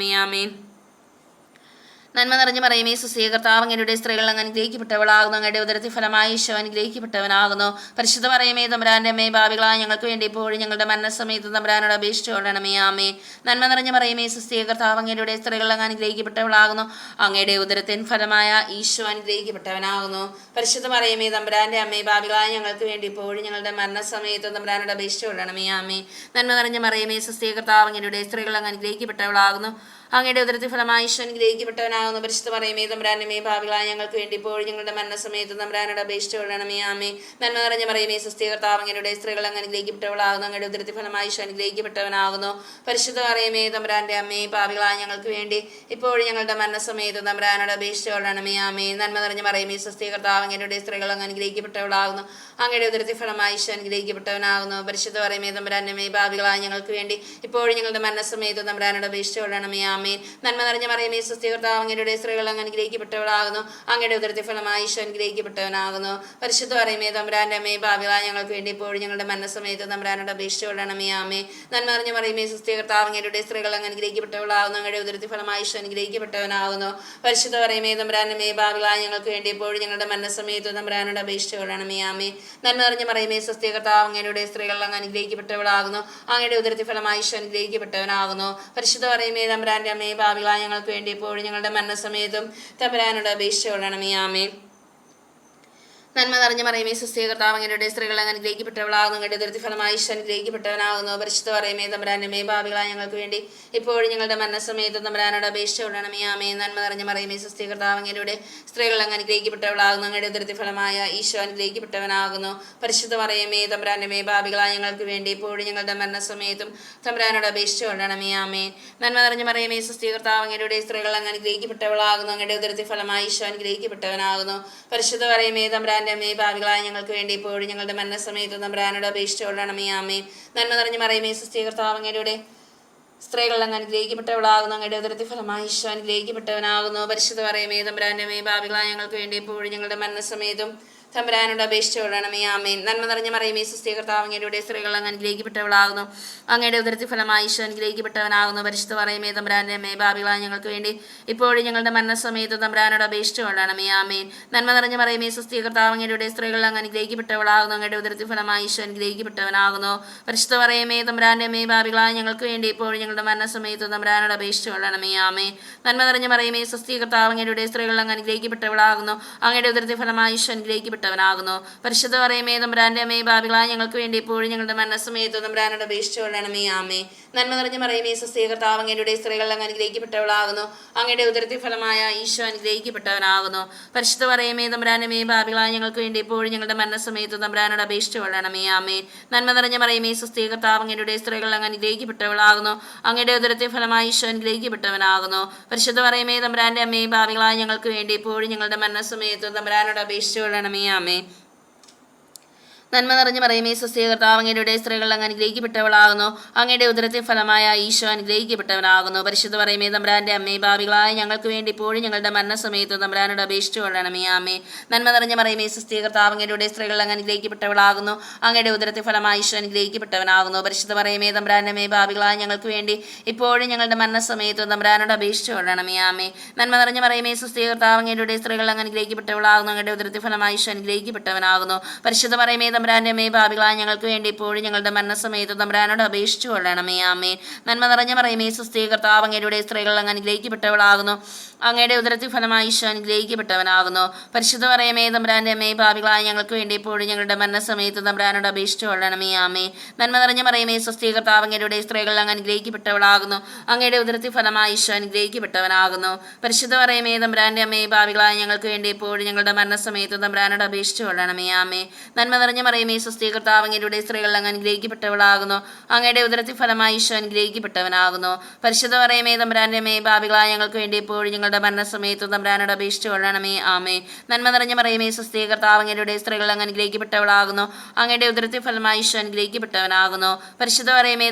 ഈശോ അനുഗ്രഹിക്കപ്പെട്ടവനാകുന്നു. പരിശുദ്ധ മറിയമേ തമ്പുരാന്റെ അമ്മേ, പാപികളായ ഞങ്ങൾക്ക് വേണ്ടി ഇപ്പോഴും ഞങ്ങളുടെ മരണസമയത്ത് തമ്പുരാനോട് അപേക്ഷിച്ചുകൊള്ളണമേ. ആമേൻ. നന്മ നിറഞ്ഞ മറിയമേ സ്വസ്തി കർത്താവ് അങ്ങയുടെ സ്ത്രീകൾ അങ്ങ് അനുഗ്രഹിക്കപ്പെട്ടവളാകുന്നു. അങ്ങയുടെ ഉദരത്തിൻ ഫലമായ ഈശോ അനുഗ്രഹിക്കപ്പെട്ടവനാകുന്നു. പരിശുദ്ധ മറിയമേ തമ്പുരാന്റെ അമ്മേ, പാപികളായ ഞങ്ങൾക്ക് വേണ്ടി ഇപ്പോഴും ഞങ്ങളുടെ മരണസമയത്ത് തമ്പുരാനോട് അപേക്ഷിച്ചുകൊള്ളണമേ. ആമേൻ. നന്മ നിറഞ്ഞ മറിയമേ സ്വസ്തി കർത്താവ് അങ്ങയുടെ സ്ത്രീകൾ അങ്ങ് അനുഗ്രഹിക്കപ്പെട്ടവളാകുന്നു. അങ്ങയുടെ ഉദരത്തിൻ ഫലമായി ഈശോ അനുഗ്രഹിക്കപ്പെട്ടവനാകുന്നു. പരിശുദ്ധ മറിയമേ തമ്പുരാന്റെ അമ്മേ, പാപികളായ ഞങ്ങൾക്ക് വേണ്ടി ഇപ്പോഴും ഞങ്ങളുടെ മരണസമയത്ത് തമ്പുരാനോട് അപേക്ഷിച്ചുകൊള്ളണമേ. ആമേൻ. നന്മ നിറഞ്ഞ മറിയമേ സ്വസ്തി കർത്താവ് അങ്ങയുടെ സ്ത്രീകൾ അങ്ങ് അനുഗ്രഹിക്കപ്പെട്ടവളാകുന്നു. അങ്ങയുടെ ഉദരത്തിൻ ഫലമായി ഈശോ അനുഗ്രഹിക്കപ്പെട്ടവനാകുന്നു. പരിശുദ്ധ മറിയമേ തമ്പുരാന്റെ അമ്മേ, പാപികളായ ഞങ്ങൾക്ക് വേണ്ടി ഇപ്പോഴും ഞങ്ങളുടെ മരണസമയത്ത് തമ്പുരാനോട് അപേക്ഷിച്ചുകൊള്ളണമേ. ആമേൻ. നന്മ നിറഞ്ഞ മറിയമേ സ്വസ്തി കർത്താവ് അങ്ങയുടെ സ്ത്രീകൾ അങ്ങ് അനുഗ്രഹിക്കപ്പെട്ടവളാകുന്നു. അങ്ങയുടെ ഉദരത്തിൻ ഫലമായി ഈശോ അനുഗ്രഹിക്കപ്പെട്ടവനാകുന്നു. പരിശുദ്ധ മറിയമേ തമ്പുരാന്റെ അമ്മേ, പാപികളായ ഞങ്ങൾക്ക് വേണ്ടി ഇപ്പോഴും ഞങ്ങളുടെ മരണസമയത്ത് തമ്പുരാനോട് അപേക്ഷിച്ചുകൊള്ളണമേ. ആമേൻ. നന്മ നിറഞ്ഞ മറിയമേ സ്വസ്തി, കർത്താവ് അങ്ങയുടെ സ്ത്രീകൾ അങ്ങ് അനുഗ്രഹിക്കപ്പെട്ടവളാകുന്നു. അങ്ങയുടെ ഉദരത്തിൻ ഫലമായി ഈശോ അനുഗ്രഹിക്കപ്പെട്ടവനാകുന്നു. പരിശുദ്ധ മറിയമേ തമ്പുരാന്റെ അമ്മേ, പാപികളായ ഞങ്ങൾക്ക് വേണ്ടി ഇപ്പോഴും ഞങ്ങളുടെ മരണസമയത്ത് തമ്പുരാനോട് അപേക്ഷിച്ചുകൊള്ളണമേ. ആമേൻ. നന്മ നിറഞ്ഞ മറിയമേ സ്വസ്തി, കർത്താവ് അങ്ങയുടെ സ്ത്രീകൾ അങ്ങ് അനുഗ്രഹിക്കപ്പെട്ടവളാകുന്നു. അങ്ങയുടെ ഉദരത്തിൻ ഫലമായി ഈശോ അനുഗ്രഹിക്കപ്പെട്ടവനാകുന്നു. പരിശുദ്ധ മറിയമേ തമ്പുരാന്റെ അമ്മേ, പാപികളായ ഞങ്ങൾക്ക് വേണ്ടി ഇപ്പോഴും ഞങ്ങളുടെ മരണസമയത്ത് തമ്പുരാനോട് അപേക്ഷിച്ചുകൊള്ളണമേ. ആമേൻ. നന്മ നിറഞ്ഞ മറിയമേ സ്വസ്തി, കർത്താവ് അങ്ങയുടെ സ്ത്രീകൾ അങ്ങ് അനുഗ്രഹിക്കപ്പെട്ടവളാകുന്നു. അങ്ങയുടെ ഉദരത്തിൻ ഫലമായി ഈശോ അനുഗ്രഹിക്കപ്പെട്ടവനാകുന്നു. പരിശുദ്ധ മറിയമേ തമ്പുരാന്റെ അമ്മേ, പാപികളായ ഞങ്ങൾക്ക് വേണ്ടി ഇപ്പോഴും ഞങ്ങളുടെ മരണസമയത്തും തമ്പുരാനോട് അപേക്ഷിച്ചുകൊള്ളണമേ. ആമേൻ. നന്മ നിറഞ്ഞ മറിയമേ സ്വസ്തി, കർത്താവ് അങ്ങയുടെ സ്ത്രീകൾ അങ്ങ് അനുഗ്രഹിക്കപ്പെട്ടവളാകുന്നു. അങ്ങയുടെ ഉദരത്തിൻ ഫലമായി ഈശോ അനുഗ്രഹിക്കപ്പെട്ടവനാകുന്നു. പരിശുദ്ധ മറിയമേ തമ്പുരാന്റെ അമ്മേ, പാപികളായ ഞങ്ങൾക്ക് വേണ്ടി ഇപ്പോഴും ഞങ്ങളുടെ മരണസമയത്തും തമ്പുരാനോട് അപേക്ഷിച്ചുകൊള്ളണമേ. ആമേൻ. നന്മ നിറഞ്ഞ മറിയമേ സ്വസ്തി, കർത്താവ് അങ്ങയുടെ സ്ത്രീകൾ അങ്ങ് അനുഗ്രഹിക്കപ്പെട്ടവളാകുന്നു. അങ്ങയുടെ ഉദരത്തിൻ ഫലമായ ഈശോ അനുഗ്രഹിക്കപ്പെട്ടവനാകുന്നു. പരിശുദ്ധ മറിയമേ തമ്പുരാന്റെ അമ്മേ, പാപികളായ ഞങ്ങൾക്ക് വേണ്ടി ഇപ്പോഴും ഞങ്ങളുടെ മരണസമയത്തും തമ്പുരാനോട് അപേക്ഷിച്ചുകൊള്ളണമേ. ആമേൻ. നന്മ നിറഞ്ഞ മറിയമേ സ്വസ്തി, കർത്താവ് അങ്ങയുടെ സ്ത്രീകൾ അങ്ങ് അനുഗ്രഹിക്കപ്പെട്ടവളാകുന്നു. അങ്ങയുടെ ഉദരത്തിൻ ഫലമായി ഈശോ അനുഗ്രഹിക്കപ്പെട്ടവനാകുന്നു. പരിശുദ്ധ മറിയമേ തമ്പുരാന്റെ അമ്മേ, പാപികളായ ഞങ്ങൾക്ക് വേണ്ടി ഇപ്പോഴും ഞങ്ങളുടെ മരണസമയത്ത് തമ്പുരാനോട് അപേക്ഷിച്ചുകൊള്ളണമേ. ആമേൻ. നന്മ നിറഞ്ഞ മറിയമേ സ്വസ്തി, കർത്താവ് അങ്ങയുടെ സ്ത്രീകൾ അങ്ങ് അനുഗ്രഹിക്കപ്പെട്ടവളാകുന്നു. അങ്ങയുടെ ഉദരത്തിൻ ഫലമായി ഈശോ അനുഗ്രഹിക്കപ്പെട്ടവനാകുന്നു. പരിശുദ്ധ മറിയമേ തമ്പുരാന്റെ അമ്മേ, പാപികളായ ഞങ്ങൾക്ക് വേണ്ടി ഇപ്പോഴും ഞങ്ങളുടെ മരണസമയത്തും തമ്പുരാനോട് അപേക്ഷിച്ചുകൊള്ളണമേ. ആമേൻ. നന്മ നിറഞ്ഞ മറിയമേ സ്വസ്തി, കർത്താവ് അങ്ങയുടെ സ്ത്രീകൾ അങ്ങ് അനുഗ്രഹിക്കപ്പെട്ടവളാകുന്നു. അങ്ങയുടെ ഉദരത്തിൻ ഫലമായി ഈശോ അനുഗ്രഹിക്കപ്പെട്ടവനാകുന്നു. പരിശുദ്ധ മറിയമേ തമ്പുരാന്റെ അമ്മേ, പാപികളായ ഞങ്ങൾക്ക് വേണ്ടി ഇപ്പോഴും ഞങ്ങളുടെ മരണസമയത്ത് തമ്പുരാനോട് അപേക്ഷിച്ചുകൊള്ളണമേ. ആമേൻ. നന്മ നിറഞ്ഞ മറിയമേ സ്വസ്തി, കർത്താവ് അങ്ങയുടെ സ്ത്രീകൾ അങ്ങ് അനുഗ്രഹിക്കപ്പെട്ടവളാകുന്നു. അങ്ങയുടെ ഉദരത്തിൻ ഫലമായി ഈശോ അനുഗ്രഹിക്കപ്പെട്ടവനാകുന്നു. പരിശുദ്ധ മറിയമേ തമ്പുരാന്റെ അമ്മേ, പാപികളായ ഞങ്ങൾക്ക് വേണ്ടി ഇപ്പോഴും ഞങ്ങളുടെ മരണസമയത്ത് തമ്പുരാനോട് അപേക്ഷിച്ചുകൊള്ളണമേ. ആമേൻ. നന്മ നിറഞ്ഞ മറിയമേ സ്വസ്തി, കർത്താവ് അങ്ങയുടെ സ്ത്രീകൾ അങ്ങ് അനുഗ്രഹിക്കപ്പെട്ടവളാകുന്നു. അങ്ങയുടെ ഉദരത്തിൻ ഫലമായി ഈശോ അനുഗ്രഹിക്കപ്പെട്ടവനാകുന്നു. പരിശുദ്ധ മറിയമേ തമ്പുരാന്റെ അമ്മേ, പാപികളായ ഞങ്ങൾക്ക് വേണ്ടി ഇപ്പോഴും ഞങ്ങളുടെ മരണസമയത്ത് തമ്പുരാനോട് അപേക്ഷിച്ചുകൊള്ളണമേ. ആമേൻ. നന്മ നിറഞ്ഞ മറിയമേ സ്വസ്തി, കർത്താവ് അങ്ങയുടെ സ്ത്രീകൾ അങ്ങ് അനുഗ്രഹിക്കപ്പെട്ടവളാകുന്നു. അങ്ങയുടെ ഉദരത്തിൻ ഫലമായ ഈശോ അനുഗ്രഹിക്കപ്പെട്ടവനാകുന്നു. പരിശുദ്ധ മറിയമേ തമ്പുരാന്റെ അമ്മേ, പാപികളായ ഞങ്ങൾക്ക് വേണ്ടി ഇപ്പോഴും ഞങ്ങളുടെ മരണസമയത്ത് തമ്പുരാനോട് അപേക്ഷിച്ചുകൊള്ളണമേ. ആമേൻ. നന്മ നിറഞ്ഞ മറിയമേ സ്വസ്തി, കർത്താവ് അങ്ങയുടെ സ്ത്രീകൾ അങ്ങ് അനുഗ്രഹിക്കപ്പെട്ടവളാകുന്നു. അങ്ങയുടെ ഉദരത്തിൻ ഫലമായി ഈശോ അനുഗ്രഹിക്കപ്പെട്ടവനാകുന്നു. പരിശുദ്ധ മറിയമേ തമ്പുരാന്റെ അമ്മേ, പാപികളായ ഞങ്ങൾക്ക് വേണ്ടി ഇപ്പോഴും ഞങ്ങളുടെ മരണസമയത്ത് തമ്പുരാനോട് അപേക്ഷിച്ചുകൊള്ളണമേ. ആമേൻ. നന്മ നിറഞ്ഞ മറിയമേ സ്വസ്തി, കർത്താവ് അങ്ങയുടെ സ്ത്രീകൾ അങ്ങ് അനുഗ്രഹിക്കപ്പെട്ടവളാകുന്നു. അങ്ങയുടെ ഉദരത്തിൻ ഫലമായ ഈശോ അനുഗ്രഹിക്കപ്പെട്ടവനാകുന്നു. പരിശുദ്ധ മറിയമേ തമ്പുരാന്റെ അമ്മേ, പാപികളായ ഞങ്ങൾക്ക് വേണ്ടി ഇപ്പോഴും ഞങ്ങളുടെ മരണസമയത്ത് തമ്പുരാനോട് അപേക്ഷിച്ചുകൊള്ളണമേ. ആമേൻ. നന്മ നിറഞ്ഞ മറിയമേ സ്വസ്തി, കർത്താവ് അങ്ങയുടെ സ്ത്രീകൾ അങ്ങ് അനുഗ്രഹിക്കപ്പെട്ടവളാകുന്നു. അങ്ങയുടെ ഉദരത്തിൻ ഫലമായ ഈശോ അനുഗ്രഹിക്കപ്പെട്ടവനാകുന്നു. പരിശുദ്ധ മറിയമേ തമ്പുരാന്റെ അമ്മേ, പാപികളായ ഞങ്ങൾക്ക് വേണ്ടി ഇപ്പോഴും ഞങ്ങളുടെ മരണസമയത്ത് തമ്പുരാനോട് അപേക്ഷിച്ചുകൊള്ളണമേ. ആമേൻ. നന്മ നിറഞ്ഞ മറിയമേ സ്വസ്തി, കർത്താവ് അങ്ങയുടെ സ്ത്രീകൾ അങ്ങ് അനുഗ്രഹിക്കപ്പെട്ടവളാകുന്നു. അങ്ങയുടെ ഉദരത്തിൻ ഫലമായ ഈശോ അനുഗ്രഹിക്കപ്പെട്ടവനാകുന്നു. പരിശുദ്ധ മറിയമേ തമ്പുരാന്റെ അമ്മേ, പാപികളായ ഞങ്ങൾക്ക് വേണ്ടി ഇപ്പോഴും ഞങ്ങളുടെ മരണസമയത്ത് തമ്പുരാനോട് അപേക്ഷിച്ചുകൊള്ളണമേ. ആമേൻ. നന്മ നിറഞ്ഞ മറിയമേ സ്വസ്തി, കർത്താവ് അങ്ങയുടെ സ്ത്രീകൾ അങ്ങ് അനുഗ്രഹിക്കപ്പെട്ടവളാകുന്നു. അങ്ങയുടെ ഉദരത്തിൻ ഫലമായി ഈശോ അനുഗ്രഹിക്കപ്പെട്ടവനാകുന്നു. പരിശുദ്ധ മറിയമേ തമ്പുരാന്റെ അമ്മേ, പാപികളായ ഞങ്ങൾക്ക് വേണ്ടി ഇപ്പോഴും ഞങ്ങളുടെ മരണസമയത്ത് തമ്പുരാനോട് അപേക്ഷിച്ചുകൊള്ളണമേ. ആമേൻ. നന്മ നിറഞ്ഞ മറിയമേ സ്വസ്തി, കർത്താവ് അങ്ങയുടെ സ്ത്രീകൾ അങ്ങ് അനുഗ്രഹിക്കപ്പെട്ടവളാകുന്നു. അങ്ങയുടെ ഉദരത്തിൻ ഫലമായി ഈശോ അനുഗ്രഹിക്കപ്പെട്ടവനാകുന്നു. പരിശുദ്ധ മറിയമേ തമ്പുരാന്റെ അമ്മേ, പാപികളായ ഞങ്ങൾക്ക് വേണ്ടി ഇപ്പോഴും ഞങ്ങളുടെ മരണസമയത്ത് തമ്പുരാനോട് അപേക്ഷിച്ചുകൊള്ളണമേ. ആമേൻ. നന്മ നിറഞ്ഞ മറിയമേ സ്വസ്തി, കർത്താവ് അങ്ങയുടെ സ്ത്രീകൾ അങ്ങ് അനുഗ്രഹിക്കപ്പെട്ടവളാകുന്നു. അങ്ങയുടെ ഉദരത്തിൻ ഫലമായി ഈശോ അനുഗ്രഹിക്കപ്പെട്ടവനാകുന്നു. പരിശുദ്ധ മറിയമേ തമ്പുരാന്റെ അമ്മേ, പാപികളായ ഞങ്ങൾക്ക് വേണ്ടി ഇപ്പോഴും ഞങ്ങളുടെ മരണസമയത്ത് തമ്പുരാനോട് അപേക്ഷിച്ചുകൊള്ളണമേ. ആമേൻ. നന്മ നിറഞ്ഞ മറിയമേ സ്വസ്തി, കർത്താവ് അങ്ങയുടെ സ്ത്രീകൾ അങ്ങ് അനുഗ്രഹിക്കപ്പെട്ടവളാകുന്നു. അങ്ങയുടെ ഉദരത്തിൻ ഫലമായി ഈശോ അനുഗ്രഹിക്കപ്പെട്ടവനാകുന്നു. പരിശുദ്ധ മറിയമേ തമ്പുരാന്റെ അമ്മേ, പാപികളായ ഞങ്ങൾക്ക് വേണ്ടി ഇപ്പോഴും ഞങ്ങളുടെ മരണസമയത്ത് തമ്പുരാനോട് അപേക്ഷിച്ചുകൊള്ളണമേ. ആമേൻ. നന്മ നിറഞ്ഞ മറിയമേ സ്വസ്തി, കർത്താവ് അങ്ങയുടെ സ്ത്രീകൾ അങ്ങ് അനുഗ്രഹിക്കപ്പെട്ടവളാകുന്നു. അങ്ങയുടെ ഉദരത്തിൻ ഫലമായി ഈശോ അനുഗ്രഹിക്കപ്പെട്ടവനാകുന്നു. പരിശുദ്ധ മറിയമേ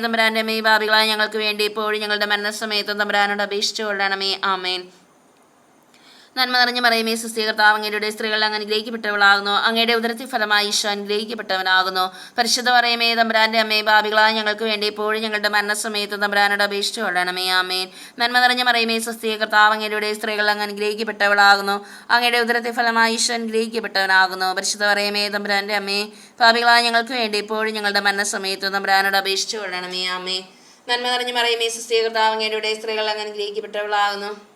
തമ്പുരാന്റെ അമ്മേ, പാപികളായ ഞങ്ങൾക്ക് വേണ്ടി ഇപ്പോഴും ഞങ്ങളുടെ മരണസമയത്ത് തമ്പുരാനോട് അപേക്ഷിച്ചുകൊള്ളണമേ. ആമേൻ. നന്മ നിറഞ്ഞ മറിയമേ സ്വസ്തി, കർത്താവ് അങ്ങയുടെ സ്ത്രീകൾ അങ്ങ് അനുഗ്രഹിക്കപ്പെട്ടവളാകുന്നു. അങ്ങയുടെ ഉദരത്തിൻ ഫലമായി ഈശോ അനുഗ്രഹിക്കപ്പെട്ടവനാകുന്നു. പരിശുദ്ധ മറിയമേ തമ്പുരാന്റെ അമ്മേ, പാപികളായ ഞങ്ങൾക്ക് വേണ്ടി ഇപ്പോഴും ഞങ്ങളുടെ മരണസമയത്ത് തമ്പുരാനോട് അപേക്ഷിച്ചുകൊള്ളണമേ. ആമേൻ. നന്മ നിറഞ്ഞ മറിയമേ സ്വസ്തി, കർത്താവ് അങ്ങയുടെ സ്ത്രീകൾ അങ്ങ് അനുഗ്രഹിക്കപ്പെട്ടവളാകുന്നു.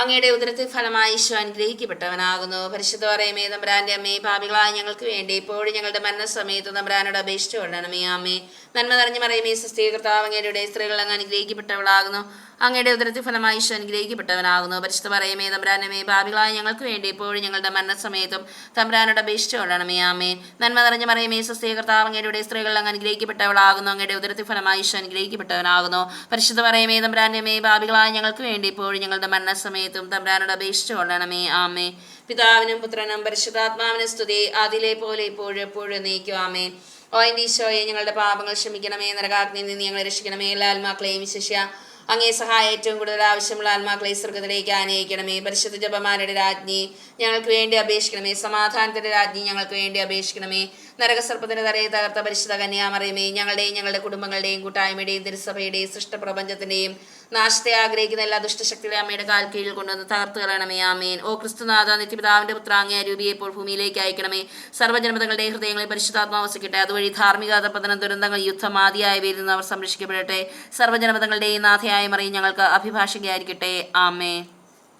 അങ്ങയുടെ ഉദരത്തിൻ ഫലമായി ഈശോ അനുഗ്രഹിക്കപ്പെട്ടവനാകുന്നു. പരിശുദ്ധ മറിയമേ തമ്പുരാന്റെ അമ്മേ, പാപികളായ ഞങ്ങൾക്ക് വേണ്ടി ഇപ്പോഴും ഞങ്ങളുടെ മരണസമയത്ത് തമ്പുരാനോട് അപേക്ഷിച്ചുകൊള്ളണമേ. ആമേൻ. നന്മ നിറഞ്ഞ മറിയമേ സ്വസ്തി, കർത്താവ് അങ്ങയുടെ സ്ത്രീകൾ അങ്ങ് അനുഗ്രഹിക്കപ്പെട്ടവളാകുന്നു. അങ്ങയുടെ ഉദരത്തിൻ ഫലമായി ഈശോ അനുഗ്രഹിക്കപ്പെട്ടവനാകുന്നു. പരിശുദ്ധ മറിയമേ തമ്പുരാന്റെ അമ്മേ, പാപികളായ ഞങ്ങൾക്ക് വേണ്ടി ഇപ്പോഴും ഞങ്ങളുടെ മരണസമയത്തും തമ്പുരാനോട് അപേക്ഷിച്ചുകൊള്ളണമേ. ആമേൻ. നന്മ നിറഞ്ഞ മറിയമേ സ്വസ്തി, കർത്താവ് അങ്ങയുടെ സ്ത്രീകൾ അങ്ങ് അനുഗ്രഹിക്കപ്പെട്ടവളാകുന്നു. അങ്ങയുടെ ഉദരത്തിൻ ഫലമായി ഈശോ അനുഗ്രഹിക്കപ്പെട്ടവനാകുന്നു. പരിശുദ്ധ മറിയമേ തമ്പുരാന്റെ അമ്മേ, പാപികളായ ഞങ്ങൾക്ക് വേണ്ടി ഇപ്പോഴും ഞങ്ങളുടെ മരണസമയത്തും തമ്പുരാനോട് അപേക്ഷിച്ചുകൊള്ളണമേ. ആമേൻ. പിതാവിനും പുത്രനും പരിശുദ്ധാത്മാവിനും സ്തുതി, ആദിയിലെ പോലെ ഇപ്പോഴും എപ്പോഴും എന്നേക്കും. ആമേൻ. ഓ എൻ്റെ ഈശോയെ, ഞങ്ങളുടെ പാപങ്ങൾ ക്ഷമിക്കണമേ, നരകാഗ്നിയിൽ നിന്ന് ഞങ്ങളെ രക്ഷിക്കണമേ, എല്ലാ ആത്മാക്കളെയും വിശിഷ്യ അങ്ങേ സഹായം ഏറ്റവും കൂടുതൽ ആവശ്യമുള്ള ആത്മാക്കളെ സ്വർഗത്തിലേക്ക് ആനയിക്കണമേ. പരിശുദ്ധ ജപമാലയുടെ രാജ്ഞി ഞങ്ങൾക്ക് വേണ്ടി അപേക്ഷിക്കണമേ. സമാധാനത്തിന്റെ രാജ്ഞി ഞങ്ങൾക്ക് വേണ്ടി അപേക്ഷിക്കണമേ. നരകസർപ്പത്തിന്റെ തലയെ തകർത്ത പരിശുദ്ധ കന്യാമറിയമേ, ഞങ്ങളുടെയും ഞങ്ങളുടെ കുടുംബങ്ങളുടെയും കൂട്ടായ്മയുടെയും തിരുസഭയുടെയും സൃഷ്ടപ്രപഞ്ചത്തിന്റെയും നാശത്തെ ആഗ്രഹിക്കുന്ന എല്ലാ ദുഷ്ടശക്തികളെ അമ്മയുടെ കാൽ കീഴിൽ കൊണ്ടുവന്ന് തകർത്ത് കളയണമേ. ആമേൻ. ഓ ക്രിസ്തുനാഥ, നിത്യപിതാവിന്റെ പുത്രാങ്ങിയ രൂപിയെ ഇപ്പോൾ ഭൂമിയിലേക്ക് അയക്കണമേ. സർവ്വജനപദങ്ങളുടെ ഹൃദയങ്ങളിൽ പരിശുദ്ധാത്മാവ് വസിക്കട്ടെ. അതുവഴി ധാർമ്മികത, പതനം, ദുരന്തങ്ങൾ, യുദ്ധം ആദിയായവയിൽ നിന്ന് അവർ സംരക്ഷിക്കപ്പെടട്ടെ. സർവ്വജനപദങ്ങളുടെയും നാഥയായ മറിയം ഞങ്ങൾക്ക് അഭിഭാഷകയായിരിക്കട്ടെ. ആമേൻ.